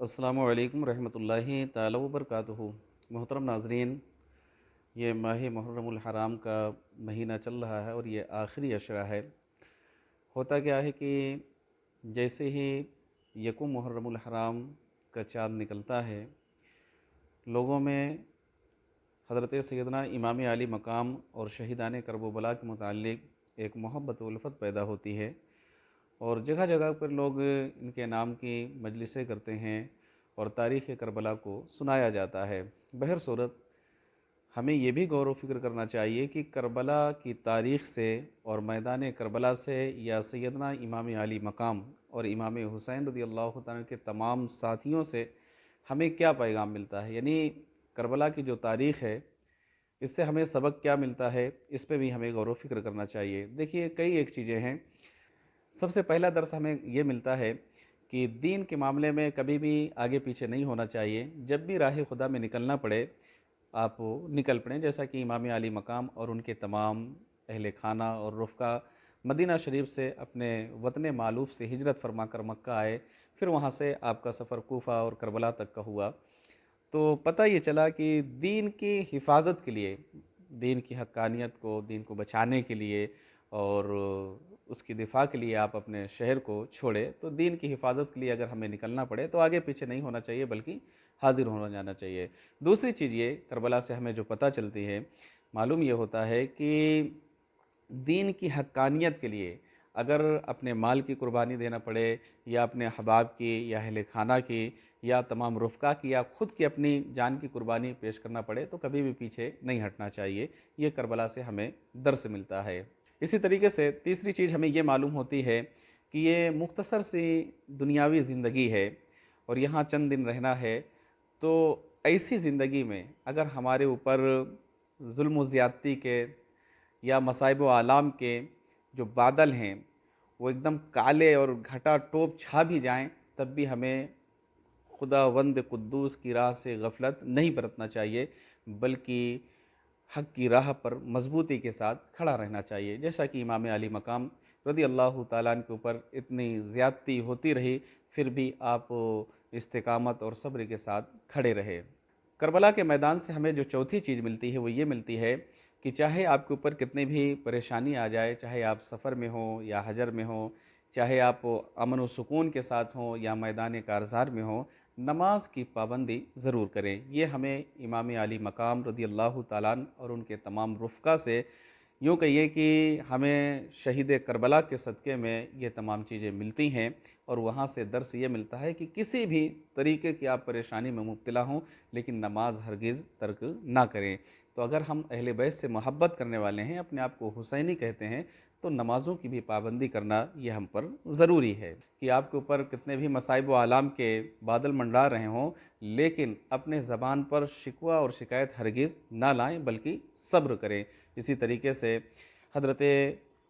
السلام علیکم ورحمۃ اللہ تعالی وبرکاتہ۔ محترم ناظرین، یہ ماہ محرم الحرام کا مہینہ چل رہا ہے اور یہ آخری عشرہ ہے۔ ہوتا کیا ہے کہ جیسے ہی یکم محرم الحرام کا چاند نکلتا ہے، لوگوں میں حضرت سیدنا امام علی مقام اور شہیدان کرب و بلا کے متعلق ایک محبت و الفت پیدا ہوتی ہے، اور جگہ جگہ پر لوگ ان کے نام کی مجلسیں کرتے ہیں اور تاریخ کربلا کو سنایا جاتا ہے۔ بہر صورت ہمیں یہ بھی غور و فکر کرنا چاہیے کہ کربلا کی تاریخ سے اور میدان کربلا سے یا سیدنا امام علی مقام اور امام حسین رضی اللہ تعالیٰ کے تمام ساتھیوں سے ہمیں کیا پیغام ملتا ہے، یعنی کربلا کی جو تاریخ ہے اس سے ہمیں سبق کیا ملتا ہے، اس پہ بھی ہمیں غور و فکر کرنا چاہیے۔ دیکھیے، کئی ایک چیزیں ہیں۔ سب سے پہلا درس ہمیں یہ ملتا ہے کہ دین کے معاملے میں کبھی بھی آگے پیچھے نہیں ہونا چاہیے۔ جب بھی راہ خدا میں نکلنا پڑے آپ نکل پڑیں، جیسا کہ امام علی مقام اور ان کے تمام اہل خانہ اور رفقا مدینہ شریف سے اپنے وطن مالوف سے ہجرت فرما کر مکہ آئے، پھر وہاں سے آپ کا سفر کوفہ اور کربلا تک کا ہوا، تو پتہ یہ چلا کہ دین کی حفاظت کے لیے، دین کی حقانیت کو، دین کو بچانے کے لیے اور اس کی دفاع کے لیے آپ اپنے شہر کو چھوڑے، تو دین کی حفاظت کے لیے اگر ہمیں نکلنا پڑے تو آگے پیچھے نہیں ہونا چاہیے بلکہ حاضر ہونا جانا چاہیے۔ دوسری چیز یہ کربلا سے ہمیں جو پتہ چلتی ہے، معلوم یہ ہوتا ہے کہ دین کی حقانیت کے لیے اگر اپنے مال کی قربانی دینا پڑے یا اپنے احباب کی یا اہل خانہ کی یا تمام رفقا کی یا خود کی اپنی جان کی قربانی پیش کرنا پڑے تو کبھی بھی پیچھے نہیں ہٹنا چاہیے۔ یہ کربلا سے ہمیں درس ملتا ہے۔ اسی طریقے سے تیسری چیز ہمیں یہ معلوم ہوتی ہے کہ یہ مختصر سی دنیاوی زندگی ہے اور یہاں چند دن رہنا ہے، تو ایسی زندگی میں اگر ہمارے اوپر ظلم و زیادتی کے یا مصائب و آلام کے جو بادل ہیں وہ ایک دم کالے اور گھٹا ٹوپ چھا بھی جائیں، تب بھی ہمیں خداوند قدوس کی راہ سے غفلت نہیں برتنا چاہیے، بلکہ حق کی راہ پر مضبوطی کے ساتھ کھڑا رہنا چاہیے۔ جیسا کہ امام علی مقام رضی اللہ تعالیٰ عنہ کے اوپر اتنی زیادتی ہوتی رہی، پھر بھی آپ استقامت اور صبر کے ساتھ کھڑے رہے۔ کربلا کے میدان سے ہمیں جو چوتھی چیز ملتی ہے وہ یہ ملتی ہے کہ چاہے آپ کے اوپر کتنی بھی پریشانی آ جائے، چاہے آپ سفر میں ہوں یا حجر میں ہوں، چاہے آپ امن و سکون کے ساتھ ہوں یا میدان کارزار میں ہوں، نماز کی پابندی ضرور کریں۔ یہ ہمیں امام علی مقام رضی اللہ تعالیٰ عنہ اور ان کے تمام رفقا سے، یوں کہیے کہ ہمیں شہید کربلا کے صدقے میں یہ تمام چیزیں ملتی ہیں، اور وہاں سے درس یہ ملتا ہے کہ کسی بھی طریقے کی آپ پریشانی میں مبتلا ہوں لیکن نماز ہرگز ترک نہ کریں۔ تو اگر ہم اہل بیت سے محبت کرنے والے ہیں، اپنے آپ کو حسینی کہتے ہیں، تو نمازوں کی بھی پابندی کرنا یہ ہم پر ضروری ہے کہ آپ کے اوپر کتنے بھی مصائب و آلام کے بادل منڈرا رہے ہوں لیکن اپنے زبان پر شکوہ اور شکایت ہرگز نہ لائیں بلکہ صبر کریں۔ اسی طریقے سے حضرت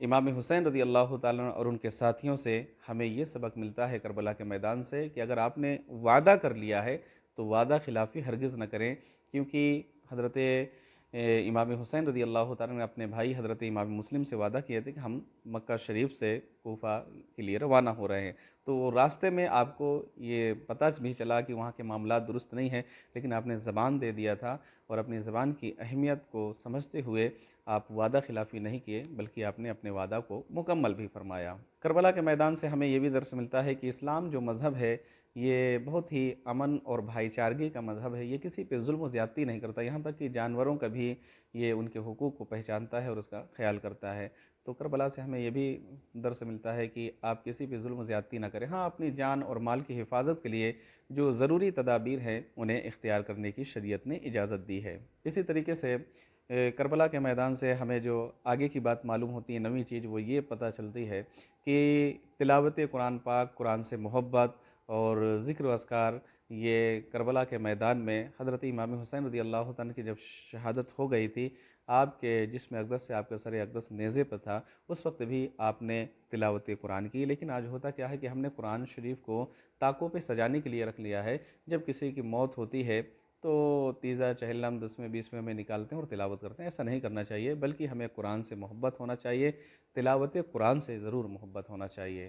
امام حسین رضی اللہ تعالیٰ اور ان کے ساتھیوں سے ہمیں یہ سبق ملتا ہے کربلا کے میدان سے کہ اگر آپ نے وعدہ کر لیا ہے تو وعدہ خلافی ہرگز نہ کریں، کیونکہ حضرت امام حسین رضی اللہ تعالیٰ نے اپنے بھائی حضرت امام مسلم سے وعدہ کیا تھے کہ ہم مکہ شریف سے کوفہ کے لیے روانہ ہو رہے ہیں، تو راستے میں آپ کو یہ پتہ بھی چلا کہ وہاں کے معاملات درست نہیں ہیں، لیکن آپ نے زبان دے دیا تھا اور اپنی زبان کی اہمیت کو سمجھتے ہوئے آپ وعدہ خلافی نہیں کیے بلکہ آپ نے اپنے وعدہ کو مکمل بھی فرمایا۔ کربلا کے میدان سے ہمیں یہ بھی درس ملتا ہے کہ اسلام جو مذہب ہے یہ بہت ہی امن اور بھائی چارگی کا مذہب ہے۔ یہ کسی پہ ظلم و زیادتی نہیں کرتا، یہاں تک کہ جانوروں کا بھی یہ ان کے حقوق کو پہچانتا ہے اور اس کا خیال کرتا ہے۔ تو کربلا سے ہمیں یہ بھی درس ملتا ہے کہ آپ کسی پہ ظلم و زیادتی نہ کریں، ہاں اپنی جان اور مال کی حفاظت کے لیے جو ضروری تدابیر ہیں انہیں اختیار کرنے کی شریعت نے اجازت دی ہے۔ اسی طریقے سے کربلا کے میدان سے ہمیں جو آگے کی بات معلوم ہوتی ہے، نویں چیز، وہ یہ پتہ چلتی ہے کہ تلاوت قرآن پاک، قرآن سے محبت اور ذکر و اذکار، یہ کربلا کے میدان میں حضرت امام حسین رضی اللہ تعالیٰ کی جب شہادت ہو گئی تھی، آپ کے جسم اقدس سے آپ کا سر اقدس نیزے پر تھا، اس وقت بھی آپ نے تلاوت قرآن کی۔ لیکن آج ہوتا کیا ہے کہ ہم نے قرآن شریف کو طاقوں پہ سجانے کے لیے رکھ لیا ہے، جب کسی کی موت ہوتی ہے تو تیزہ چہلم 10ویں 20ویں میں نکالتے ہیں اور تلاوت کرتے ہیں۔ ایسا نہیں کرنا چاہیے، بلکہ ہمیں قرآن سے محبت ہونا چاہیے، تلاوت قرآن سے ضرور محبت ہونا چاہیے۔